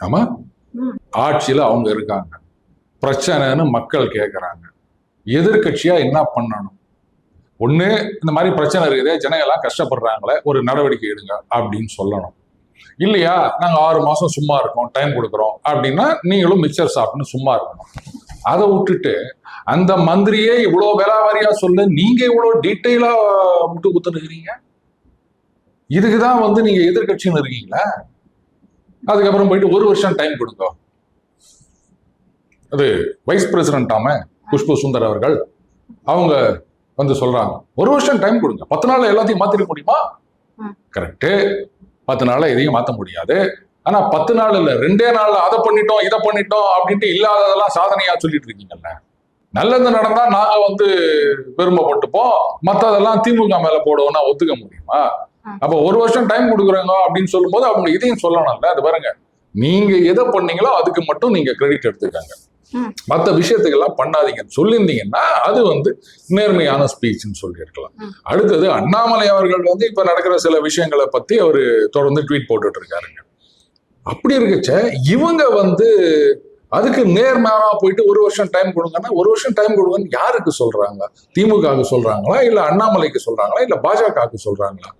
ஆமா, ஆட்சியில அவங்க இருக்காங்க, பிரச்சனைன்னு மக்கள் கேட்கறாங்க. எதிர்கட்சியா என்ன பண்ணணும்? ஒண்ணு, இந்த மாதிரி பிரச்சனை இருக்குதே, ஜனங்க எல்லாம் கஷ்டப்படுறாங்களே, ஒரு நடவடிக்கை எடுங்க அப்படின்னு சொல்லணும். இல்லையா, நாங்க 6 மாசம் சும்மா இருக்கோம், டைம் கொடுக்குறோம் அப்படின்னா நீங்களும் மிக்சர் சாப்பிட்டுன்னு சும்மா இருக்கணும். அதை விட்டுட்டு அந்த மந்திரியே இவ்வளவு விலாவாரியா சொல்ல நீங்க இவ்வளவு டீட்டெயிலா முட்டு குத்துனுக்கிறீங்க. இதுக்குதான் நீங்க எதிர்கட்சின்னு இருக்கீங்களா? அதுக்கப்புறம் போயிட்டு 1 வருஷம் டைம் கொடுங்க. அது வைஸ் பிரசிடென்டாம புஷ்ப சுந்தர் அவர்கள் அவங்க சொல்றாங்க, 1 வருஷம் டைம் கொடுங்க, 10 நாள்ல எல்லாத்தையும் மாத்திர முடியுமா? கரெக்ட், 10 நாள்ல எதையும் மாத்த முடியாது. ஆனா 10 நாள் இல்ல, 2 நாள்ல அதை பண்ணிட்டோம் இதை பண்ணிட்டோம் அப்படின்ட்டு இல்லாததெல்லாம் சாதனையா சொல்லிட்டு இருக்கீங்கல்ல. நல்லது நடந்தா நாங்க பெருமைப்பட்டுப்போம், மற்றதெல்லாம் திமுக மேல போடுவோம்னா ஒத்துக்க முடியுமா? அப்ப 1 வருஷம் டைம் கொடுக்குறாங்க அப்படின்னு சொல்லும் போது அவங்க இதையும் சொல்லணும்ல. அது பாருங்க, நீங்க எதை பண்ணீங்களோ அதுக்கு மட்டும் நீங்க கிரெடிட் எடுத்துக்காங்க, மற்ற விஷயத்துக்கு எல்லாம் பண்ணாதீங்கன்னு சொல்லியிருந்தீங்கன்னா அது நேர்மையான ஸ்பீச்னு சொல்லியிருக்கலாம். அடுத்தது, அண்ணாமலை அவர்கள் இப்ப நடக்கிற சில விஷயங்களை பத்தி அவரு தொடர்ந்து ட்வீட் போட்டுட்டு இருக்காருங்க. அப்படி இருக்கச்ச இவங்க அதுக்கு நேர்மாறா போயிட்டு 1 வருஷம் டைம் கொடுங்கன்னா, 1 வருஷம் டைம் கொடுங்கன்னு யாருக்கு சொல்றாங்க? திமுகவுக்கு சொல்றாங்களா, இல்ல அண்ணாமலைக்கு சொல்றாங்களா, இல்ல பாஜகவுக்கு சொல்றாங்களா?